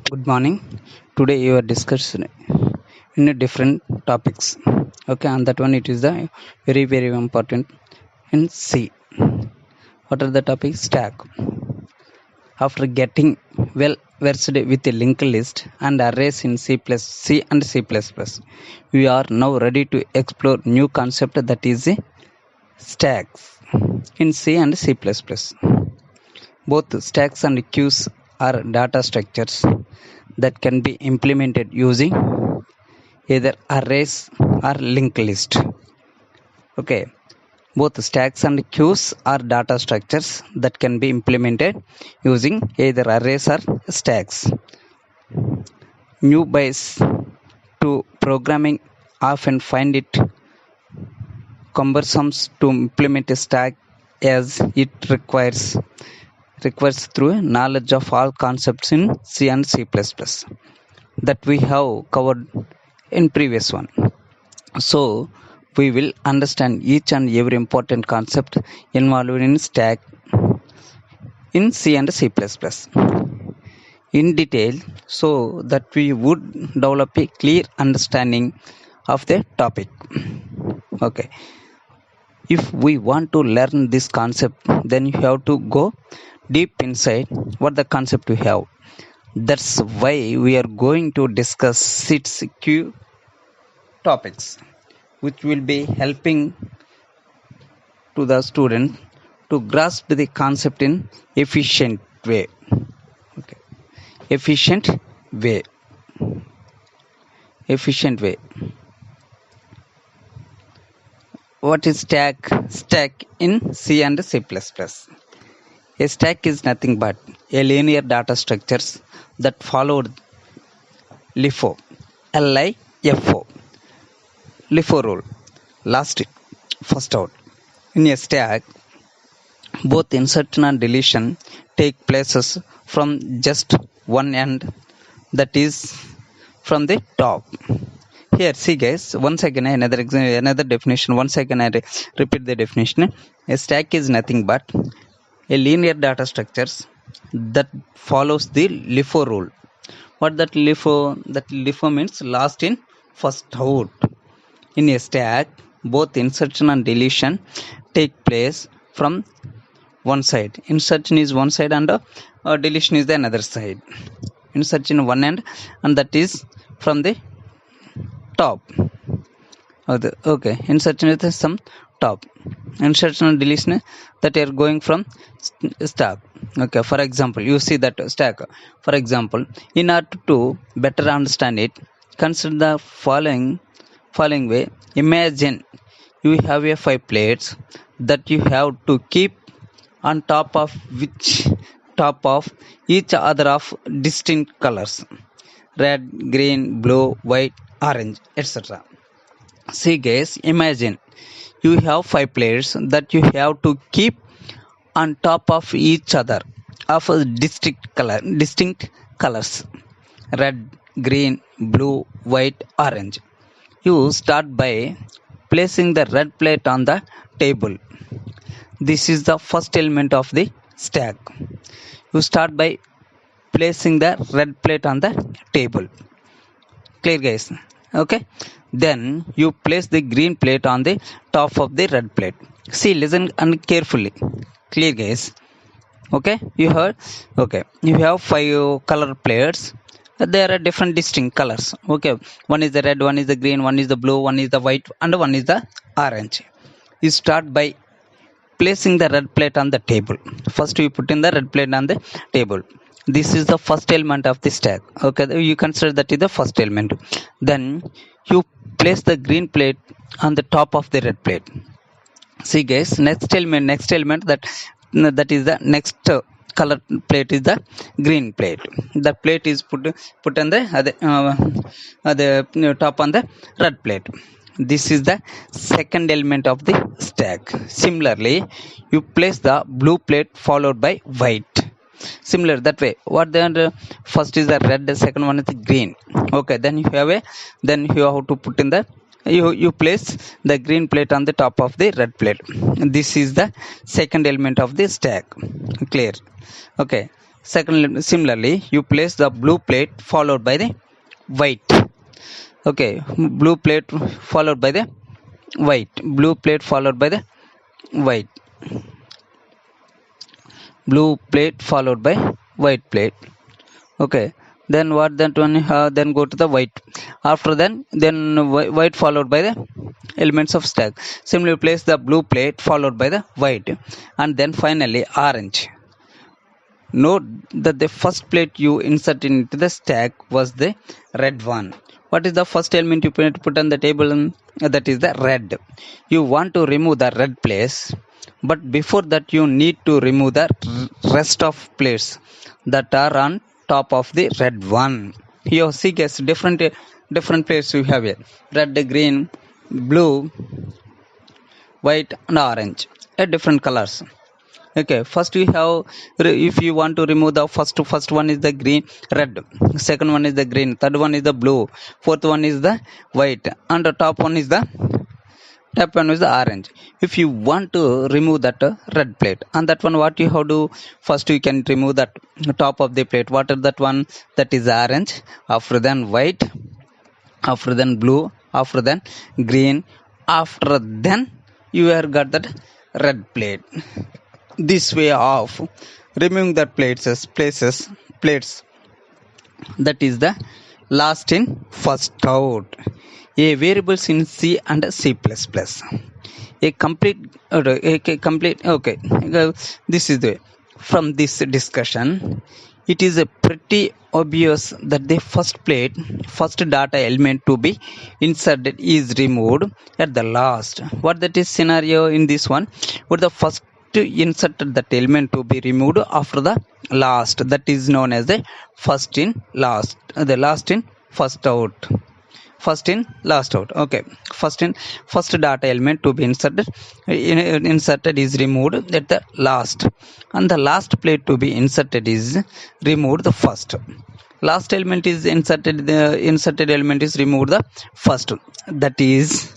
Good morning. Today you are discussing in a different topics. Okay, and that one it is the very important in C. What are the topics? Stack. After getting well versed with a linked list and arrays in C and C++, we are now ready to explore new concept that is stacks in C and C++. Both stacks and queues are data structures that can be implemented using either arrays or linked list. Okay, both stacks and queues are data structures that can be implemented using either arrays or stacks. Newbies to programming often find it cumbersome to implement a stack as it requires through knowledge of all concepts in C and C++ that we have covered in previous one. So we will understand each and every important concept involved in stack in C and C++ in detail so that we would develop a clear understanding of the topic. Okay, if we want to learn this concept, then you have to go deep inside what the concept we have. That's why we are going to discuss its key topics, which will be helping to the student to grasp the concept in efficient way. Okay, efficient way. What is stack? Stack in C and C++. A stack is nothing but a linear data structures that followed LIFO, L-I-F-O, LIFO rule, last in, first out. In a stack, both insertion and deletion take places from just one end, that is from the top. Here, see guys, once again another definition. Once again I repeat the definition. A stack is nothing but a linear data structures that follows the LIFO rule. What that LIFO? That LIFO means last in, first out. In a stack, both insertion and deletion take place from one side. Insertion is one side and deletion is the another side. Insertion one end, and that is from the top. Okay, insertion is some top. Insertion and deletion that are going from stack. Okay, for example, you see that stack. For example, in order to better understand it, consider the following way. Imagine you have a 5 plates that you have to keep on top of each other of distinct colors: red, green, blue, white, orange, etc. See guys, imagine you have 5 players that you have to keep on top of each other of a distinct colors: red, green, blue, white, orange. You start by placing the red plate on the table. This is the first element of the stack. You start by placing the red plate on the table. Clear guys? Okay, then you place the green plate on the top of the red plate. See, listen and carefully. Clear guys? Okay, you heard? Okay, you have 5 color plates. There are different distinct colors. Okay, one is the red, one is the green, one is the blue, one is the white, and one is the orange. You start by placing the red plate on the table. First you put in the red plate on the table. This is the first element of the stack. Okay, you consider that is the first element. Then you place the green plate on the top of the red plate. See guys, next element that is the next color plate is the green plate. The plate is put on the top on the red plate. This is the second element of the stack. Similarly, you place the blue plate followed by white. Similar that way. What then? First is the red, the second one is the green. Okay, then you have to put in the you place the green plate on the top of the red plate. This is the second element of the stack. Clear? Okay. Second, similarly, you place the blue plate followed by the white. Okay, blue plate followed by the white, blue plate followed by the white, blue plate followed by white plate. Okay, then what that one, then go to the white. After then white followed by the elements of stack. Similarly, place the blue plate followed by the white, and then finally orange. Note that the first plate you insert into the stack was the red one. What is the first element you put on the table? That is the red. You want to remove the red place, but before that you need to remove the rest of plates that are on top of the red one. Here see guys, different plates we have here: red, green, blue, white and orange, different colors. Okay, first we have, if you want to remove the first one is the green, red, second one is the green, third one is the blue, fourth one is the white, and the top one is the orange. If you want to remove that red plate, and that one, what you have to do, first you can remove that top of the plate. What is that one? That is orange, after then white, after then blue, after then green, after then you have got that red plate. This way of removing the plates, that is the last in first out, a variables in C and C++. A complete okay, this is the, from this discussion it is a pretty obvious that the first data element to be inserted is removed at the last. What that is scenario in this one? What the first inserted that element to be removed after the last, that is known as the first in last, the last in first out, first in last out. Okay, first data element to be inserted is removed at the last, and the last plate to be inserted is removed the first. Last element is inserted, the inserted element is removed the first. That is,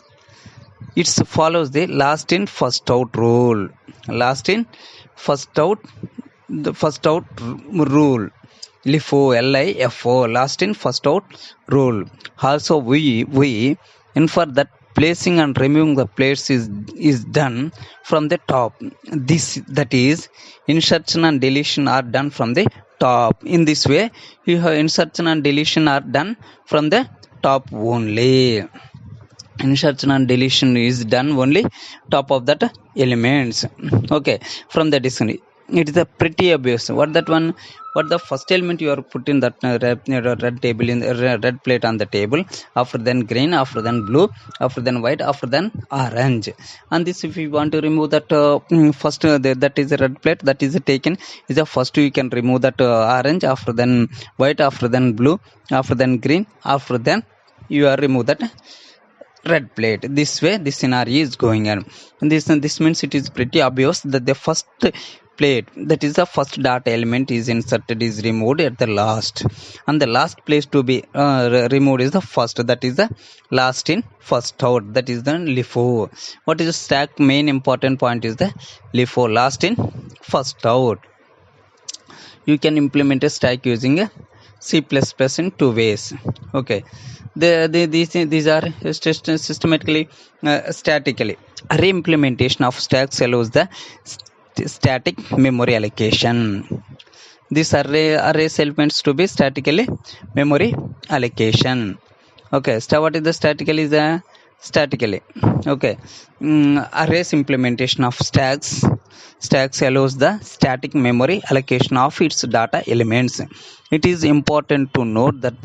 it follows the last in first out rule. Last in first out, the first out rule. LIFO, LIFO, last in first out rule. Also, we infer that placing and removing the plates is done from the top. That is, insertion and deletion are done from the top. In this way, you have insertion and deletion are done from the top only. Insertion and deletion is done only top of that elements. Okay, from the dictionary it is a pretty obvious. What that one? What the first element you are putting that red table in red plate on the table, after then green, after then blue, after then white, after then orange. And this, if you want to remove that first that is a red plate that is taken, is the first you can remove that orange, after then white, after then blue, after then green, after then you are remove that red plate. This way this scenario is going on. And this means it is pretty obvious that the first plate, that is the first data element is inserted, is removed at the last, and the last place to be removed is the first, that is the last in first out, that is the LIFO. What is the stack? Main important point is the LIFO, last in first out. You can implement a stack using a C++ in two ways. Okay, these are systematically statically. Array implementation of stacks allows the static memory allocation. This array elements to be statically memory allocation. Okay, so what is the statically? Is the statically, okay, arrays implementation of stacks allows the static memory allocation of its data elements. It is important to note that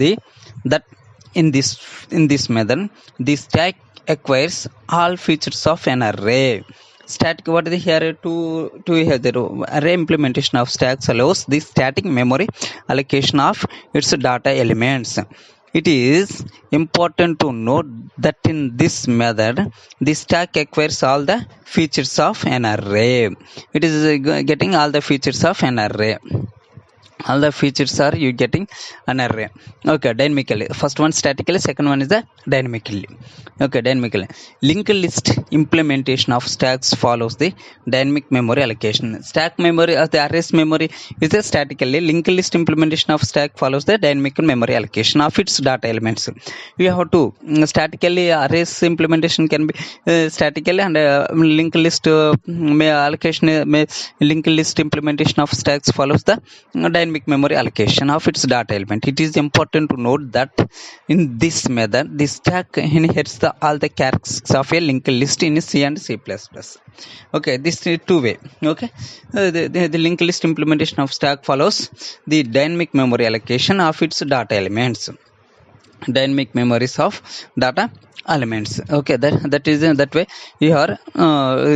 in this method the stack acquires all features of an array. Static, what is here to have the array implementation of stacks allows the static memory allocation of its data elements. It is important to note that in this method the stack acquires all the features of an array. It is getting all the features of an array. all the features are you getting an array. Okay, dynamically first one statically, second one is the dynamically. Okay, dynamically linked list implementation of stacks follows the dynamic memory allocation. Stack memory as the arrays memory is the statically, linked list implementation of stack follows the dynamic memory allocation of its data elements. We have to statically arrays implementation can be statically, and linked list allocation linked list implementation of stacks follows the dynamic memory allocation of its data element. It is important to note that in this method the stack inherits all the characteristics of a linked list in C and C++. Okay, this is two way. Okay, the linked list implementation of stack follows the dynamic memory allocation of its data elements. Dynamic memories of data elements. Okay, that is that way you are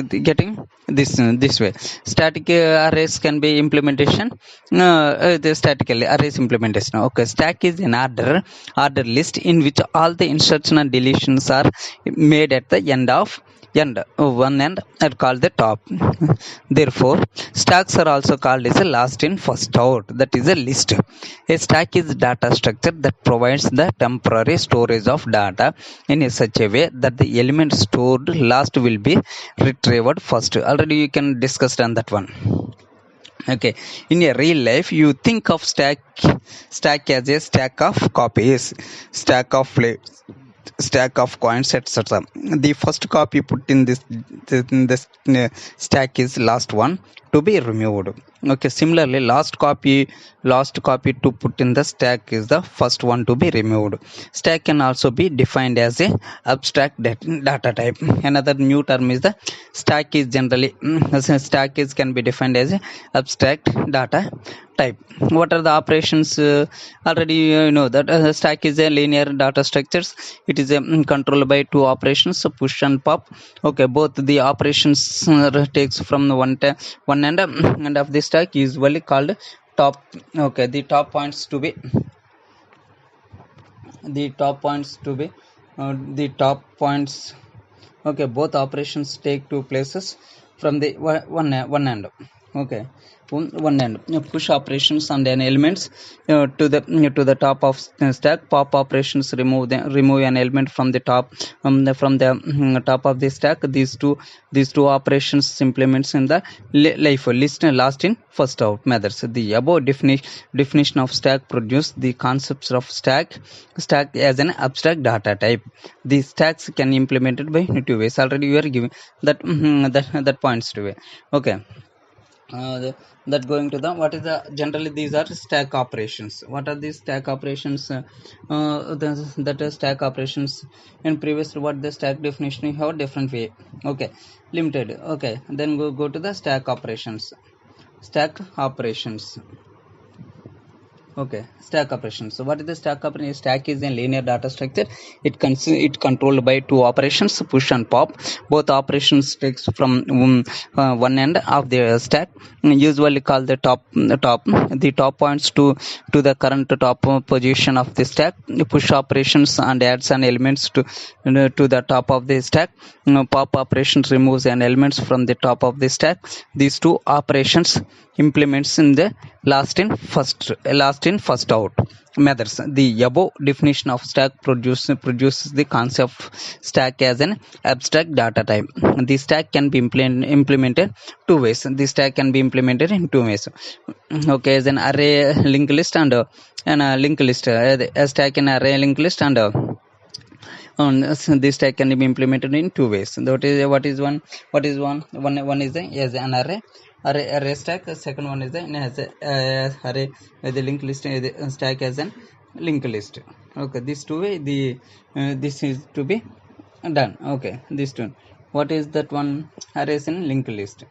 getting this way. Static arrays can be implementation, the statically arrays implementation. Okay, stack is an order list in which all the insertion and deletions are made at the end one end are called the top. Therefore stacks are also called as a last in first out, that is a list. A stack is data structure that provides the temporary storage of data in such a way that the element stored last will be retrieved first. Already you can discuss on that one. Okay, in a real life you think of stack as a stack of copies, stack of plates, stack of coins, etc. The first copy put in this stack is last one to be removed. Okay, similarly last copy to put in the stack is the first one to be removed. Stack can also be defined as a abstract data type. Another new term is the stack is generally can be defined as a abstract data type. What are the operations? Already you know that stack is a linear data structures. It is controlled by two operations, push and pop. Okay, both the operations takes from one end of the stack, usually called top. Okay, the top points to be okay, both operations take two places from the one end. Okay, one end push operations and then elements to the top of stack. Pop operations remove an element from the top top of the stack. These two operations implements in the list last in first out methods. The above definition of stack produce the concepts of stack as an abstract data type. The stacks can be implemented by two ways. Already you are giving that points to way. Okay, that going to the what is the generally these are stack operations. What are these stack operations? That is stack operations. In previous what the stack definition you have different way. Okay, limited. Okay, then go to the stack operations. Okay, stack operations. So what is the stack operation? Stack is a linear data structure. It controlled by two operations, push and pop. Both operations takes from one end of the stack, usually called the top. The top points to the current top position of the stack. The push operations and adds an elements to the top of the stack. Pop operations removes an elements from the top of the stack. These two operations implements in the last in first out methods. The above definition of stack produces the concept of stack as an abstract data type. The stack can be implemented two ways. The stack can be implemented in two ways. Okay, as an array linked list and a linked list. A stack in array linked list and this stack can be implemented in two ways. That is what is one is as an array stack. Second one is the array the linked list stack as an linked list. Okay, these two way this is to be done. Okay, this two. What is that one? Arrays in linked list.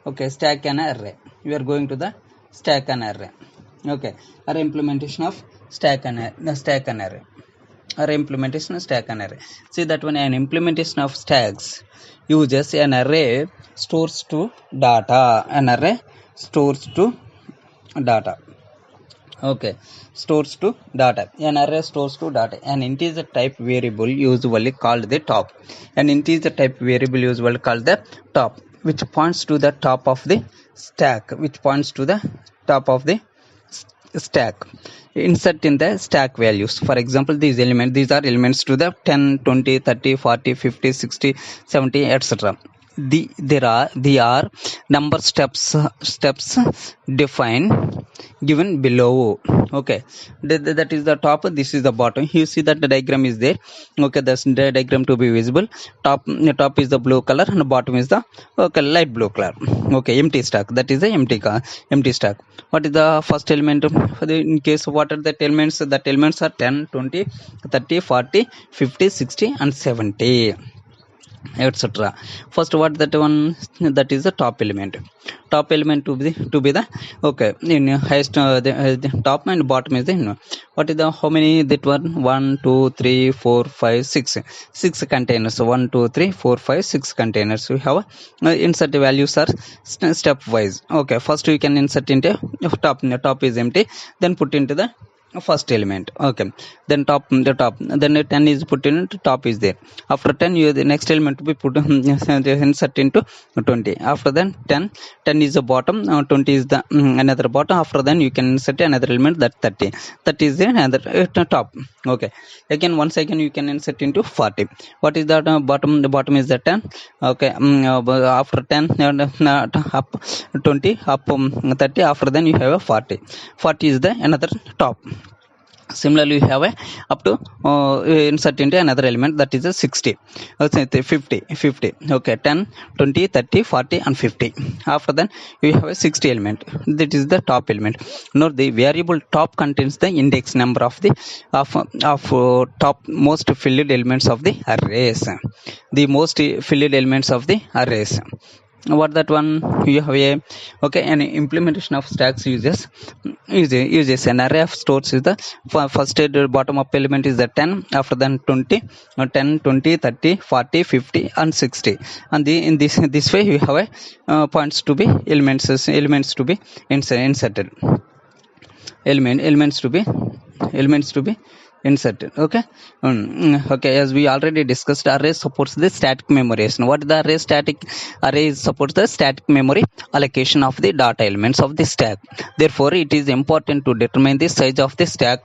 Okay, stack and array. We are going to the stack and array. Okay, array implementation of stack and array. Array implementation of stack and array. See that one, an implementation of stacks uses an array stores to data. An array stores to data. Okay, stores to data. An array stores to data. An integer type variable usually called the top. An integer type variable usually called the top, which points to the top of the stack. stack. Insert in the stack values. For example, these are elements to the 10, 20, 30, 40, 50, 60, 70, etc. They are number steps defined given below. Okay, that is the top, this is the bottom. You see that the diagram is there. Okay, that's the diagram to be visible. Top is the blue color and bottom is the light blue color. Okay, empty stack, that is the empty stack. What is the first element? In case, what are the elements? The elements are 10, 20, 30, 40, 50, 60 and 70, etc. First, what that one? That is the top element. Top element to be the okay, in highest the top, and bottom is the what is the, how many that one? 1 2 3 4 5 6 containers. 1 2 3 4 5 6 containers. We have insert values are stepwise. Okay, first we can insert into top is empty, then put into the first element. Okay, then the top, then 10 is put in, top is there. After 10, you the next element to be put insert into 20. After then 10 is the bottom, 20 is the another bottom. After then you can insert another element, that 30 is the another top. Okay, again once again you can insert into 40. What is that bottom? The bottom is the 10. Okay, after 10 up 20, up 30. After then you have a 40 is the another top. Similarly, you have a up to insert into another element, that is a 60, 50. Okay, 10, 20, 30, 40 and 50. After then you have a 60 element, that is the top element. Now the variable top contains the index number of the top most filled elements of the arrays. The most filled elements of the arrays. What that one? You have a okay, an implementation of stacks uses an array of stores is the first bottom up element is the 10. After then 20, 10, 20, 30, 40, 50 and 60. And in this way you have a points to be elements to be inserted. Elements to be inserted. Okay. Okay, as we already discussed, array supports the static memorization. What is the array? Array supports the static memory allocation of the data elements of the stack. Therefore, it is important to determine the size of the stack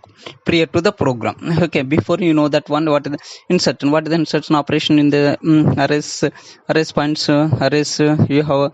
prior to the program. Okay, before you know that one, what is the insertion? What is the insertion operation in the arrays points? You have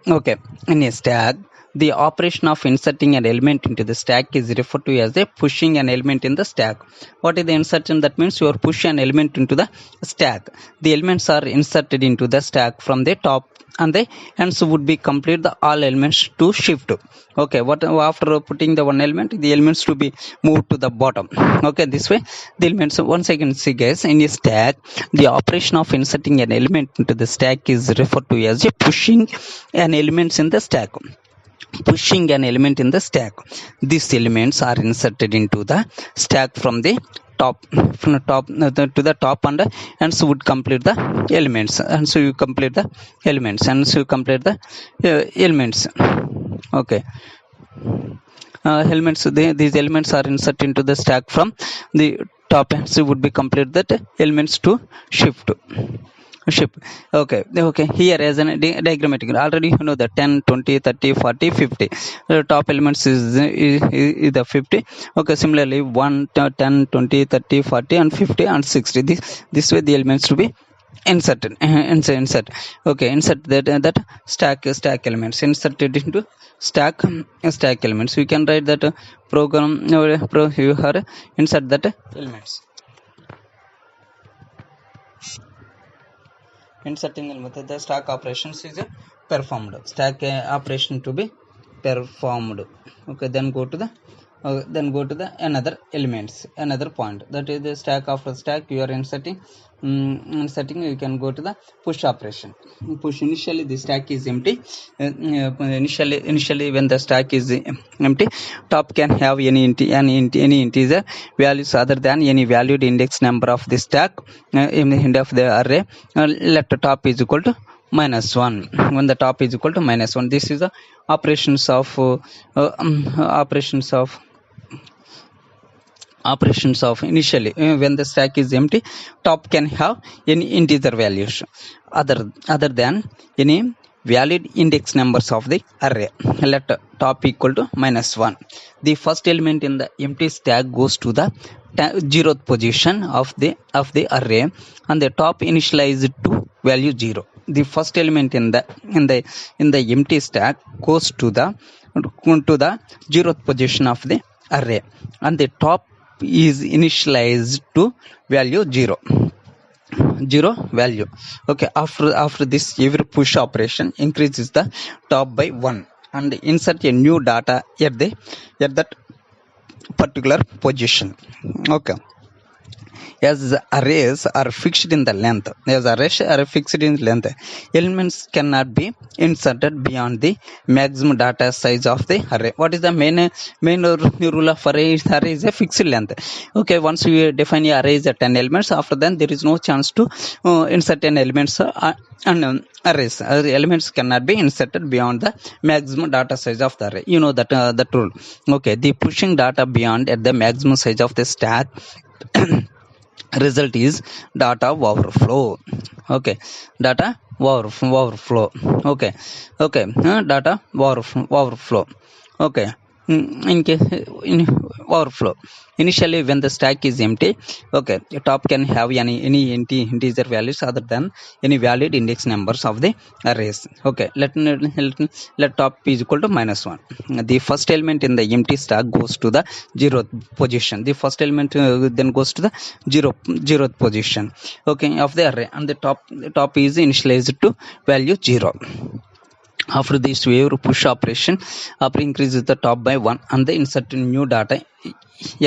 okay, in a stack. The operation of inserting an element into the stack is referred to as a pushing an element in the stack. What is the insertion? That means you are pushing an element into the stack. The elements are inserted into the stack from the top, and they hence would be complete the all elements to shift. Okay, what after putting the one element, the elements to be moved to the bottom. Okay, this way the elements, once again see guys, in a stack the operation of inserting an element into the stack is referred to as a pushing an elements in the stack. Pushing an element in the stack. These elements are inserted into the stack from the top to the top, and so would complete the elements, and so you complete the elements, Okay, elements, these elements are inserted into the stack from the top, and so would be complete that elements to shift. Okay, here as an diagrammatic, already you know the 10, 20, 30, 40, 50. Top elements is the 50. Okay, similarly 1, 10, 20, 30, 40 and 50 and 60. This way the elements to be inserted. Okay, insert that stack elements inserted into stack elements. You can write that program you have insert that elements. Inserting element, the stack operations is performed. Stack operation to be performed. Okay, then go to the another elements, another point, that is the stack. After stack you are inserting, you can go to the push operation. Push, initially the stack is empty. Initially when the stack is empty, top can have any integer values other than any valued index number of the stack in the end of the array. Let the top is equal to -1. When the top is equal to -1, this is the operations of initially when the stack is empty, top can have any integer values other than any valid index numbers of the array. Let top equal to -1. The first element in the empty stack goes to the 0th position of the array, and the top initialized to value 0. The first element in the empty stack goes to the 0th position of the array, and the top is initialized to value 0 value. Okay, after this, every push operation increases the top by 1 and insert a new data at that particular position. Okay, as arrays are fixed in the length, elements cannot be inserted beyond the maximum data size of the array. What is the main rule of array? Array is a fixed length. Okay, once we define a array as 10 elements, after then there is no chance to insert 10 elements and arrays. Elements cannot be inserted beyond the maximum data size of the array. You know that rule. Okay, the pushing data beyond at the maximum size of the stack result is data overflow. Okay, data overflow. Okay, data overflow. Okay, in overflow. Initially, when the stack is empty, okay, the top can have any integer values other than any valid index numbers of the arrays. Okay, let top is equal to -1. The first element in the empty stack goes to the 0th position. The first element then goes to the 0th position, okay, of the array, and the top is initialized to value 0. After this, every push operation increases the top by 1 and the insert new data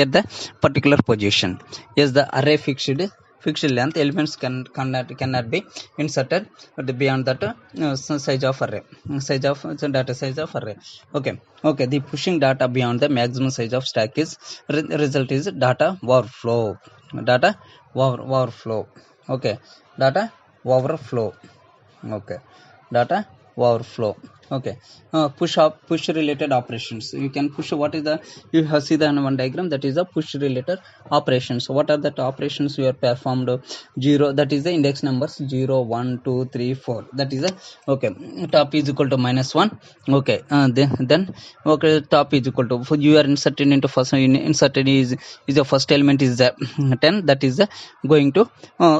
at the particular position. Yes, the array fixed length, elements cannot be inserted beyond that size of array, data size of array. Okay, the pushing data beyond the maximum size of stack is result is data overflow. Okay, data overflow. Okay, data overflow. Okay, push related operations. You can push. What is the, you have see the one diagram, that is the push related operations. What are the operations you are performed? 0, that is the index numbers 0 1 2 3 4, that is the, okay, top is equal to -1. Okay, then okay, top is equal to, you are inserted into first inserted is the first element is the 10, that is the going to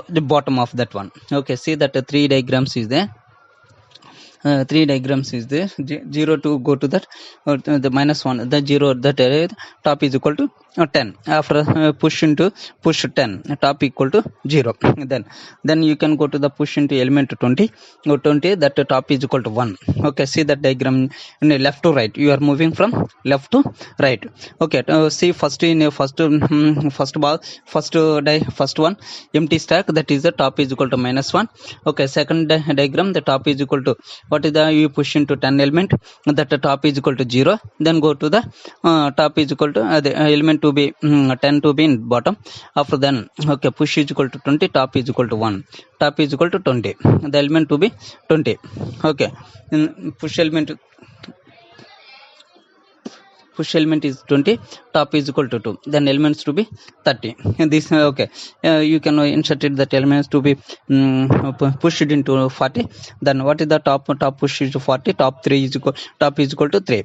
the bottom of that one. Okay, see that 3 diagrams is there. 3 diagrams is there. 0 to go to that the -1, the 0, that top is equal to 10. After push 10, top equal to 0. Then you can go to the push into element 20, that top is equal to 1. Okay, see that diagram in left to right, you are moving from left to right. Okay, see first in first one empty stack, that is the top is equal to -1. Okay, second diagram, the top is equal to, what is the, you push into 10 element, that the top is equal to 0. Then go to the top is equal to the element to be 10 to be in bottom. After then, okay, push is equal to 20, top is equal to 1, top is equal to 20, the element to be 20. Okay, push element is 20, top is equal to 2, then elements to be 30. This okay, you can insert it that elements to be pushed into 40. Then what is the top push is 40, top is equal to 3.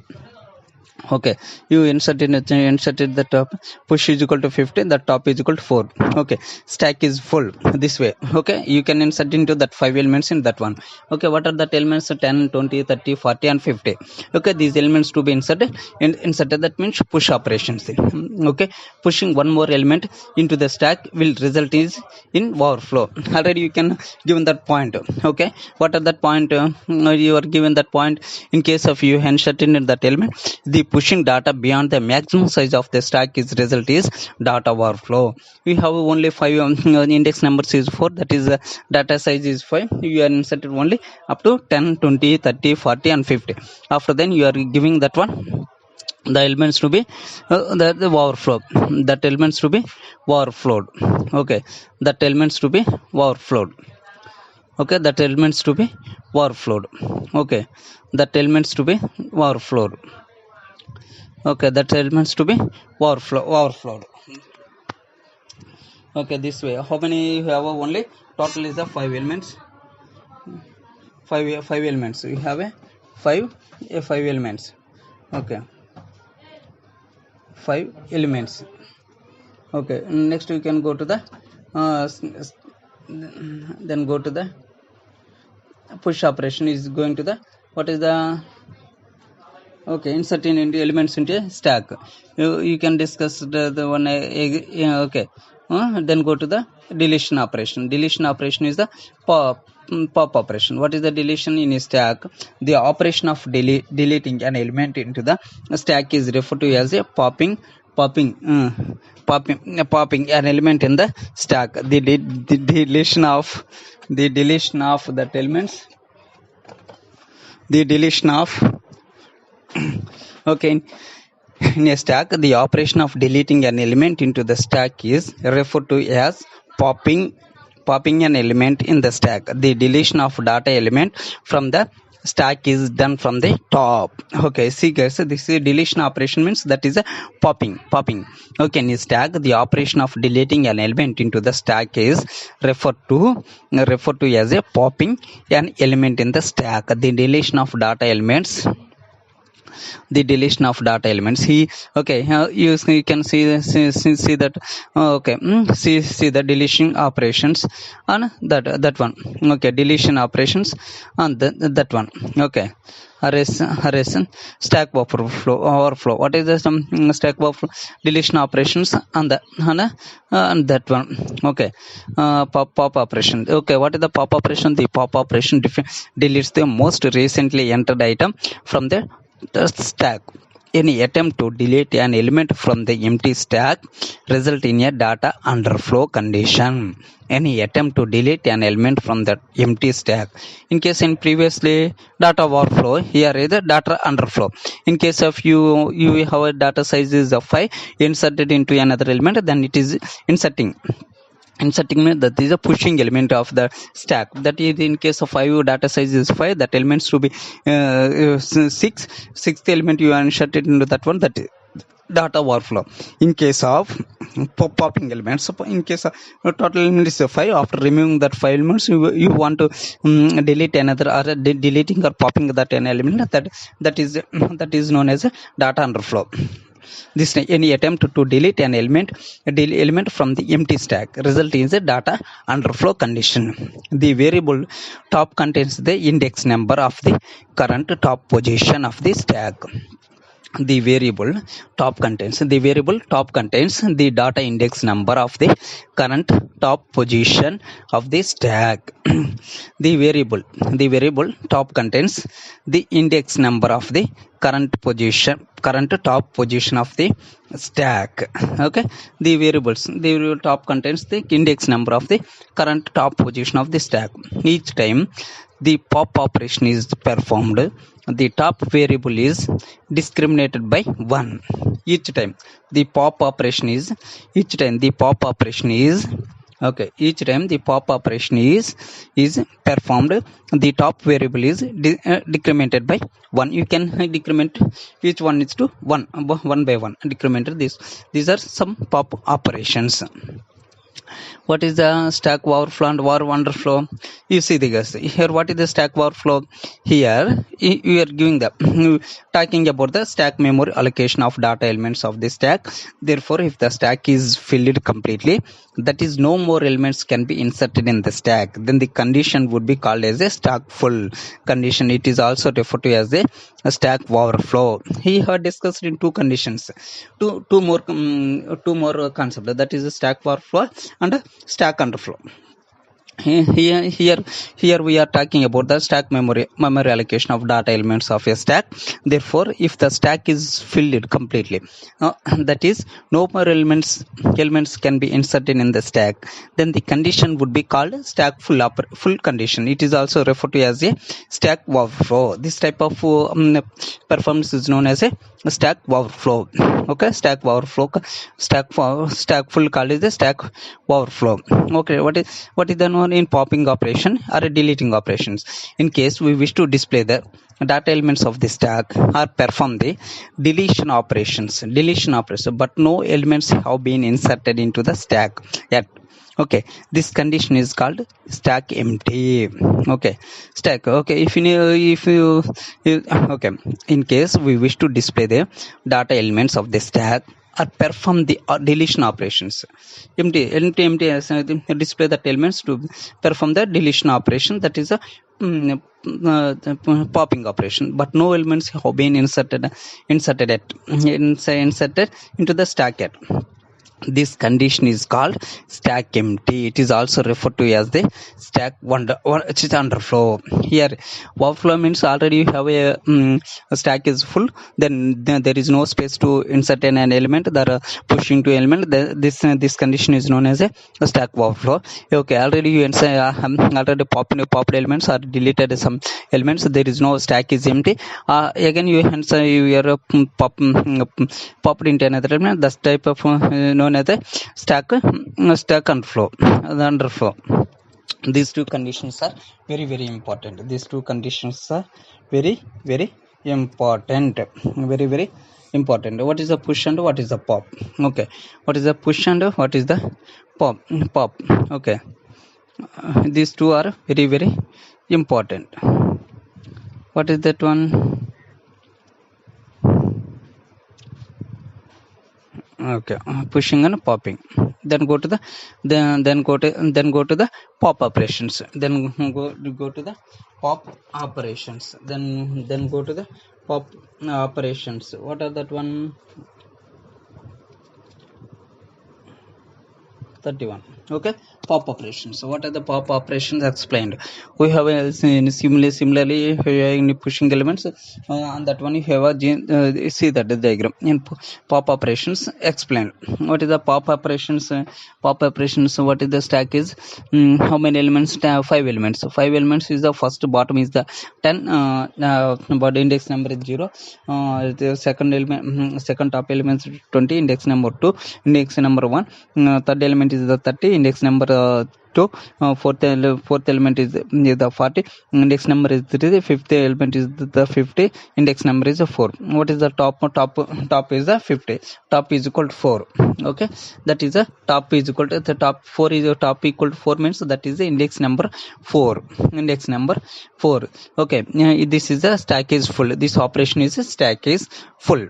Okay, you inserted the top, push is equal to 50, the top is equal to 4. Okay, stack is full this way. Okay, you can insert into that 5 elements in that one. Okay, what are the elements? 10 20 30 40 and 50. Okay, these elements to be inserted, that means push operations. Okay, pushing one more element into the stack will result is in overflow. Already you can given that point. Okay, what are that point? You are given that point in case of you inserted in that element, the pushing data beyond the maximum size of the stack is result is data overflow. We have only 5 index numbers is 4, that is data size is 5. You are inserted only up to 10 20 30 40 and 50. After then you are giving that one, the elements to be the overflow, that elements to be overflowed. Okay, that elements to be overflowed. Okay, that elements to be overflowed. Okay, that elements to be overflowed. Okay, that elements to be overflowed. Okay, this way. How many you have? Only total is the 5 elements. five elements. You have a five elements. Okay, 5 elements. Okay, next we can go to the then go to the push operation is going to the what is the okay inserting into elements into a stack. You can discuss the one okay. Then go to the deletion operation. Deletion operation is the pop operation. What is the deletion in a stack? The operation of deleting an element into the stack is referred to as a popping an element in the stack. The deletion of that elements. The deletion of okay. In a stack, the operation of deleting an element into the stack is referred to as popping an element in the stack. The deletion of data element from the stack is done from the top. Okay, see guys, this is deletion operation means that is a popping. Okay, in a stack, the operation of deleting an element into the stack is referred to as a popping an element in the stack. The deletion of data elements. You can see that okay, see the deletion operations on that one. Okay, deletion operations on that one. Okay, arrays stack overflow. What is the stack overflow? Deletion operations on that one. Okay, pop operation. Okay, what is the pop operation? The pop operation deletes the most recently entered item from the stack. Any attempt to delete an element from the empty stack result in a data underflow condition. Any attempt to delete an element from the empty stack. In case in previously data overflow, here is the data underflow. In case of you have a data size is of 5 inserted into another element, then it is inserting means that is a pushing element of the stack. That is in case of 5 data size is 5, that elements to be 6th element you inserted into that one, that is data overflow. In case of popping elements, in case of total element is 5, after removing that 5 elements you want to delete another or deleting or popping that an element, that is known as a data underflow. This any attempt to delete an element from the empty stack result in a data underflow condition. The variable top contains the index number of the current top position of the stack. The variable top contains the data index number of the current top position of the stack. The variable top contains the index number of the current top position of the stack. Okay, the variable top contains the index number of the current top position of the stack. Each time the pop operation is performed, the top variable is discriminated by 1. Each time the pop operation is performed, the top variable is decremented by 1. You can decrement each one is to 1 by 1 decremented. These are some pop operations. What is the stack overflow and underflow? You see the guys here. What is the stack overflow? Here you are giving the talking about the stack memory allocation of data elements of the stack. Therefore, if the stack is filled completely, that is no more elements can be inserted in the stack, then the condition would be called as a stack full condition. It is also referred to as a stack overflow. He had discussed in two conditions, two more concepts, that is a stack overflow and a stack underflow. Here we are talking about the stack memory allocation of data elements of a stack. Therefore, if the stack is filled completely, that is no more elements can be inserted in the stack, then the condition would be called stack full condition. It is also referred to as a stack overflow. This type of performance is known as a stack overflow. Okay, stack overflow, stack full called is the stack overflow. Okay, what is the known in popping operation or deleting operations? In case we wish to display the data elements of the stack or perform the deletion operations, but no elements have been inserted into the stack yet. Okay, this condition is called stack empty. Okay, stack. Okay, okay, in case we wish to display the data elements of the stack or perform the deletion operations, empty display that elements to perform the deletion operation, that is a popping operation, but no elements have been inserted into the stack yet. This condition is called stack empty. It is also referred to as the stack underflow. Here, overflow means already you have a stack is full, then there is no space to insert an element. There are pushing to element. This condition is known as a stack overflow. Okay, already you already popped elements or deleted some elements. There is no stack is empty. Again you answer your popped into another element. This type of known as a stack underflow. These two conditions are very important. These two conditions are very important. Very important. What is the push and what is the pop? Okay, what is the push and what is the pop? Okay, these two are very important. What is that one? Okay, pushing and popping. Then go to the pop operations. Then go to the pop operations. Then go to the pop operations. What are that one? 31. Okay, pop operations. So what are the pop operations explained? We have similarly in pushing elements. On that one you have a see that the diagram in pop operations explained. What is the pop operations? Pop operations, what is the stack is? How many elements? 5 elements. So 5 elements is the first, bottom is the 10, but index number is 0. The second element, second top element is 20, index number 2, index number 1. Third element is the 30, index number 2. Fourth element is the 40, index number is 3. Fifth element is the 50, index number is 4. What is the top is the 50. Top is equal to 4. Okay, that is the top is equal to the top 4 is a top equal to 4 means that is the index number 4. Okay, this is the stack is full. This operation is stack is full.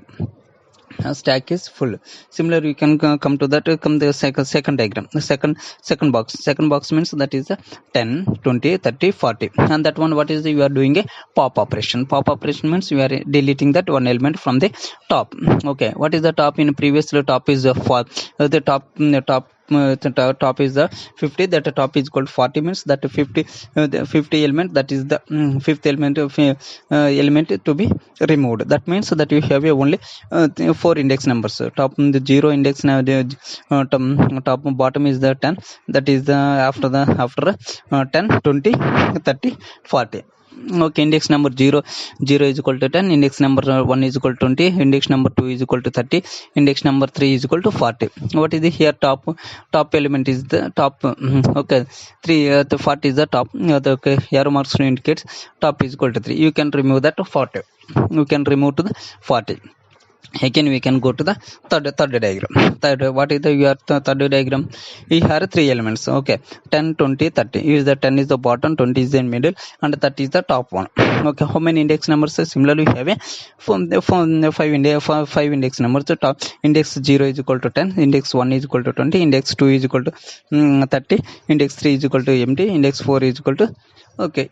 Stack is full. Similar, you can come to that. Come the second diagram. The second box means that is the 10, 20, 30, 40. And that one, what is the, you are doing a pop operation. Pop operation means you are deleting that one element from the top. Okay, what is the top? In previous top is the top is the 50, that top is called 40 means that 50 the 50 element, that is the fifth element of element to be removed. That means that you have only 4 index numbers. Top the 0 index now, top bottom is the 10, that is the after 10, 20, 30, 40. Okay, index number 0 is equal to 10, index number 1 is equal to 20, index number 2 is equal to 30, index number 3 is equal to 40. What is the here top element is the top. Okay, 3 the 40 is the top. The arrow marks indicates top is equal to 3. You can remove that to 40. You can remove to the 40. Again we can go to the third diagram. What is the your third diagram? We have 3 elements. Okay, 10, 20, 30. Use the 10 is the bottom, 20 is the middle, and 30 is the top one. Okay, how many index numbers? Similarly we have a from 5 index numbers. The top index 0 is equal to 10, index 1 is equal to 20, index 2 is equal to 30, index 3 is equal to empty, index 4 is equal to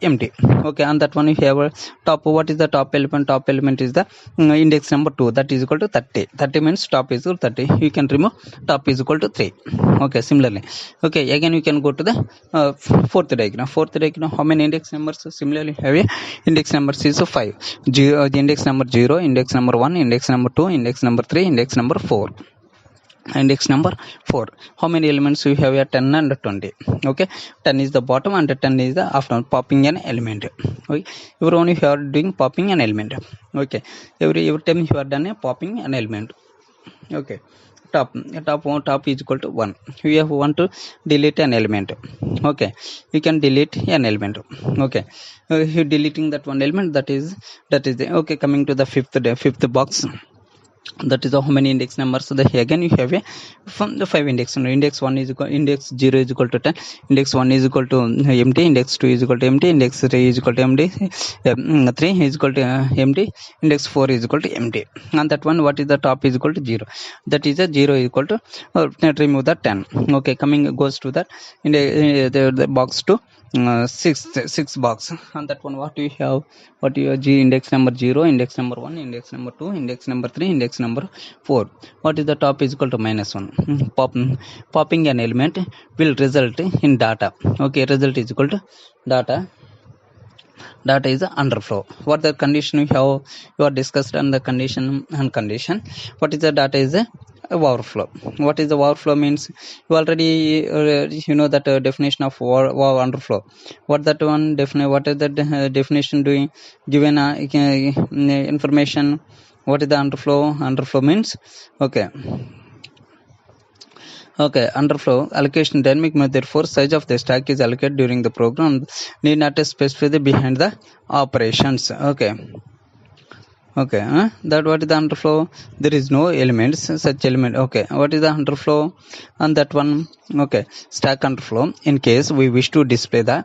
empty. Okay, and that one we have a top. What is the top element? Top element is the index number 2, that is equal to 30. 30 means top is equal to 30. You can remove top is equal to 3. Okay, similarly. Okay, again we can go to the fourth diagram. How many index numbers? Similarly have a index numbers is 5. The index number 0, index number 1, index number 2, index number 3, index number 4. Index number 4. How many elements we have here? 10 and 20. Okay, 10 is the bottom and 10 is the after popping an element. Okay, every one you are doing popping an element. Okay, every time you are done a popping an element. Okay, top is equal to 1. We have want to delete an element. Okay, you can delete an element. Okay, you deleting that one element, that is the, okay, coming to the fifth box. that is how many index numbers. So again you have a from the 5 index. Index 1 is equal, index 0 is equal to 10, index 1 is equal to empty, index 2 is equal to empty, index 3 is equal to empty, 3 is equal to empty, index 4 is equal to empty. And that one, what is the top is equal to 0, that is a 0 is equal to remove the 10. Okay, coming goes to that in the box to six box. And that one, what do you have, what you have? G index number 0, index number 1, index number 2, index number 3, index number 4. What is the top is equal to -1. Popping an element will result in data. Okay, result is equal to data. Data is underflow. What the condition you have, you are discussed on the condition and condition. What is the data is a overflow. What is the overflow means? You already you know that definition of underflow. What that one what is that definition doing? Given information, what is the underflow? Underflow means, okay, underflow allocation dynamic method. Therefore, size of the stack is allocated during the program, need not specify the behind the operations. Okay, that what is the underflow? There is no elements, such element. Okay, what is the underflow? And that one, okay, stack underflow. In case we wish to display the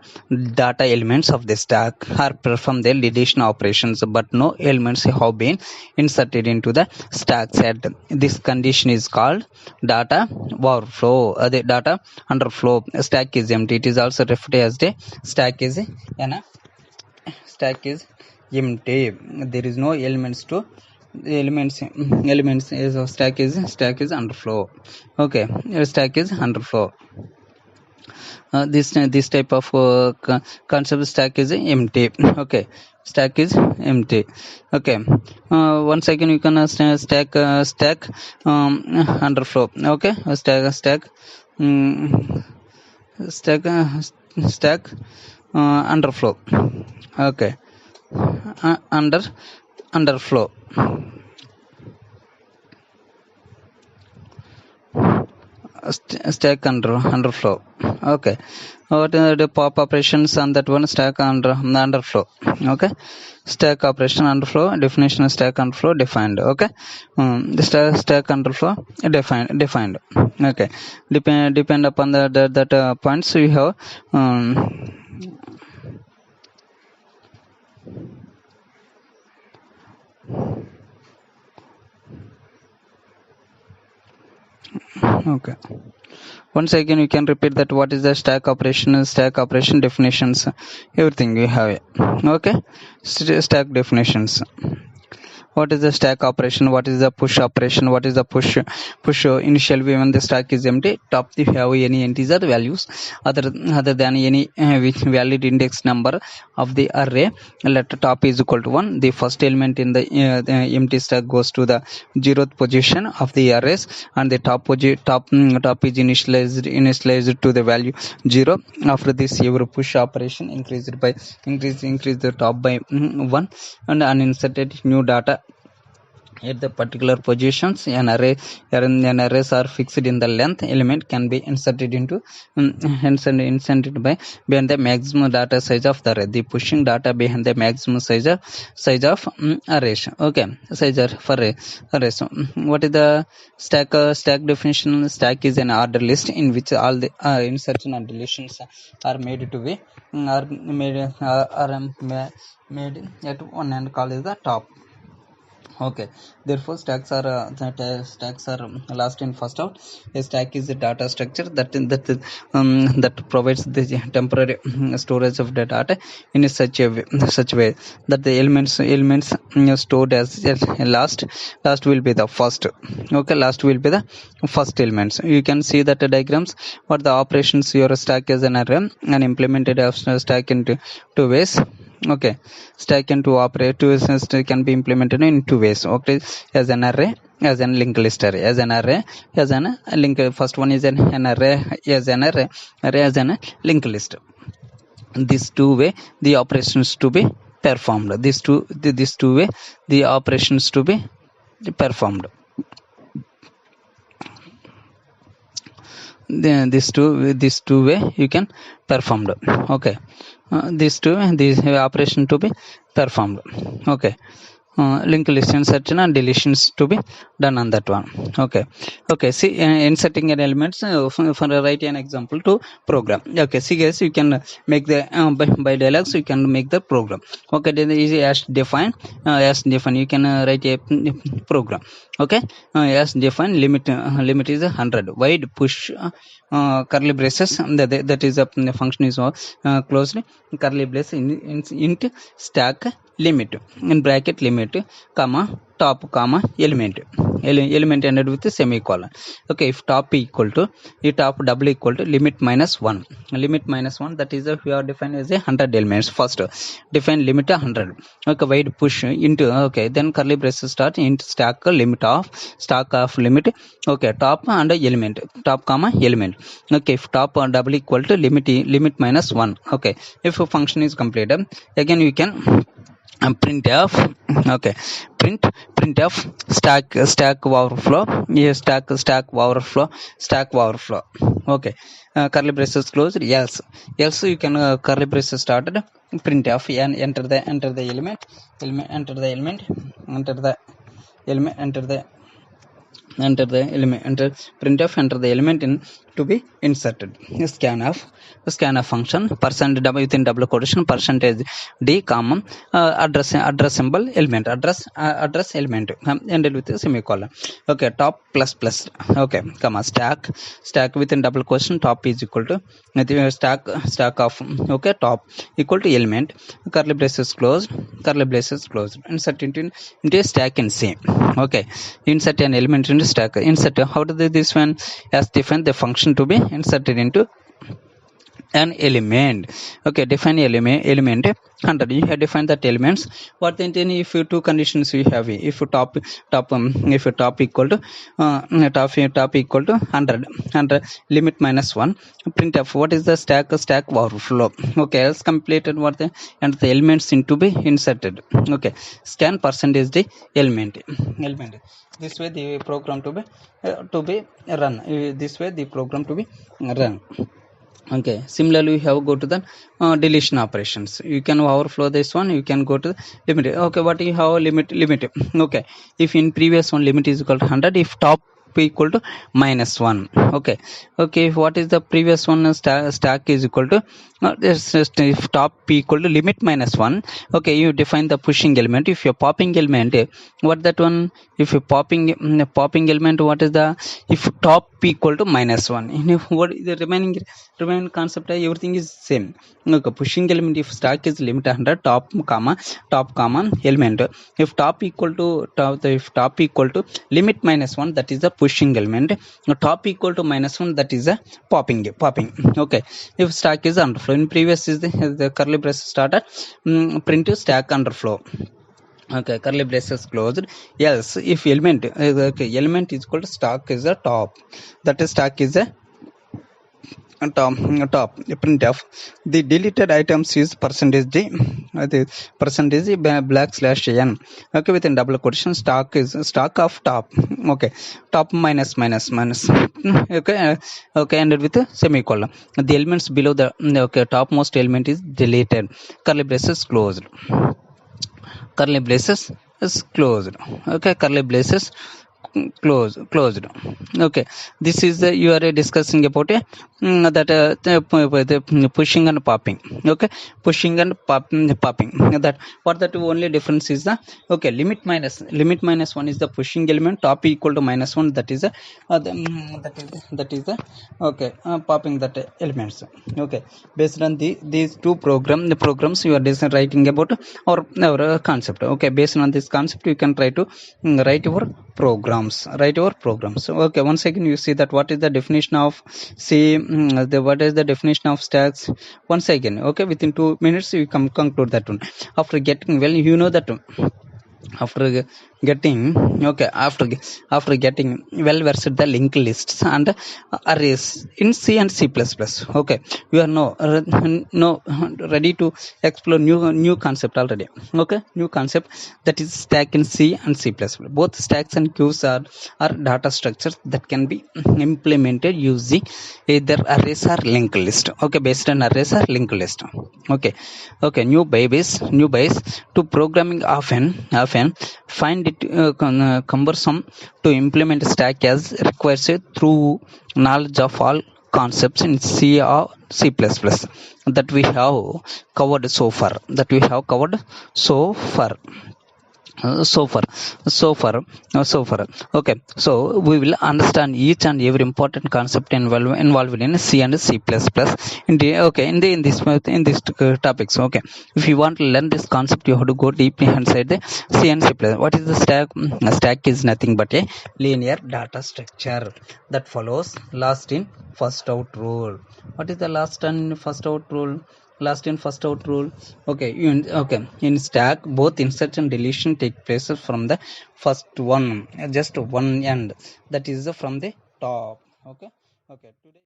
data elements of the stack or perform the deletion operations, but no elements have been inserted into the stack set, this condition is called data overflow. The data underflow. Stack is empty. It is also referred as the stack is empty. There is no elements to elements is stack is underflow. Okay, stack is underflow. This type of concept, stack is empty. Okay, stack is empty. Okay, once again you can stack underflow. Okay, stack underflow. Okay, underflow. Stack underflow. Okay, what are the pop operations on that one? Stack underflow. Okay, stack operation underflow. Definition of stack underflow defined. Okay, the stack underflow defined. Okay, depend upon that points you have. Okay, once again you can repeat that what is the stack operation definitions, everything you have it. Okay, stack definitions. What is the stack operation? What is the push operation? What is the push initial when the stack is empty? Top if you have any integer values other than any valid index number of the array, let top is equal to 1. The first element in the empty stack goes to the 0th position of the arrays, and the top is initialized to the value 0. After this, your push operation increase the top by 1 and uninserted new data at the particular positions. An arrays are fixed in the length. Element can be inserted into inserted by behind the maximum data size of the array. The pushing data behind the maximum size of arrays. Okay, size for array. So what is the stack definition? Stack is an order list in which all the insertion and deletions are made to be made at one end, called as the top. Okay, therefore stacks are last in first out. A stack is a data structure that provides the temporary storage of the data in such a way that the elements stored as last will be the first. Okay, last will be the first elements. You can see that the diagrams what the operations your stack is an array and implemented of stack into two ways. Okay, stack into operators can be implemented in two ways. Okay, as an array, as an linked list array, as an array, as an link. First one is an array, as an array as an linked list. This two way the operations to be performed. This two way the operations to be performed. This two way you can performed. Okay, this operation to be performed. Okay, linked list insertion and deletions to be done on that one. Okay, see, inserting an elements, for write an example to program. Okay, see guys, you can make the by dialogues you can make the program. Okay, then is as define, you can write a program. Okay, as define limit is 100, wide push curly braces, that is a function is closed curly brace int stack limit in bracket limit comma top comma element ended with a semicolon. Okay, if top equal to top double equal to limit minus 1, that is we are defined as a 100 elements. First define limit 100. Okay, wide push into, okay, then curly braces start int stack limit of limit, okay, top and element, top comma element. Okay, if top double equal to limit minus 1. Okay, if a function is completed, again we can print f, okay, print f stack overflow, yes, stack overflow. Okay, curly braces closed, else you can curly braces started, print f and enter the element, enter the element, printf enter the element in to be inserted. Scanf function percent w within double quotation percentage d comma address symbol element, address element ended with a semicolon. Okay, top plus okay, comma stack within double quotation top is equal to stack of, okay, top equal to element, curly braces closed, insert into a stack in C. Okay, insert an element into stack, insert, how to do this one? As define the function to be inserted into an element. Okay, define element 100. You have defined that elements. What then if you two conditions we have, if top equal to top equal to 100 limit minus 1, printf what is the stack overflow. Okay, else completed what the and the elements into be inserted. Okay, scan percentage the element. This way the program to be run. This way the program to be run. Okay, similarly we have go to the deletion operations. You can overflow this one, you can go to limit. Okay, what you have limit. Okay, if in previous one limit is equal to 100, if top equal to minus 1. Okay, what is the previous one? Stack is equal to if top equal to limit minus 1. Okay, you define the pushing element. If you're popping element, what that one? If you popping element, what is the, if top equal to minus 1, what is the remaining concept? Everything is same. Okay, pushing element, if stack is limit 100, top comma element, if top equal to limit minus 1, that is the pushing element, top equal to minus 1, that is a popping. Okay, if stack is underflow, in previous is the curly brace started, print stack underflow. Okay, curly braces closed, else if element, okay, element is equal to stack is a top, that is stack is a top printf the deleted items is percentage d, the percentage \n. Okay, within double quotation stack is stack of top. Okay, top minus okay, ended with a semicolon. The elements below the, okay, topmost element is deleted, curly braces closed, curly braces is closed. Okay, curly braces closed. Okay, this is you are discussing about that pushing and popping. Okay, pushing and popping, that what that only difference is the, okay, limit minus 1 is the pushing element, top equal to minus 1, that is that is the okay, popping that elements. Okay, based on these two programs you are writing about our concept. Okay, based on this concept you can try to write your programs. Okay, once again you see that what is the definition of what is the definition of stacks once again. Okay, within 2 minutes you can conclude that one. After getting well, you know that after getting okay after getting well versed the linked lists and arrays in C and C++. Okay, you are no ready to explore new concept already. Okay, new concept, that is stack in C and C++. Both stacks and queues are data structures that can be implemented using either arrays or linked list. Okay, based on arrays or linked list. Okay, okay, new base to programming often find it cumbersome to implement stack as requires through knowledge of all concepts in C or C++ that we have covered so far. So far so far so far. Okay, so we will understand each and every important concept involved in C and C++ in the okay in this topics. Okay, if you want to learn this concept, you have to go deeply inside the C and C++. What is the stack? A stack is nothing but a linear data structure that follows last in first out rule. What is the last in first out rule? Last in first out rule. Okay, in stack both insert and deletion take place from the first one, just one end, that is from the top. Okay, okay, today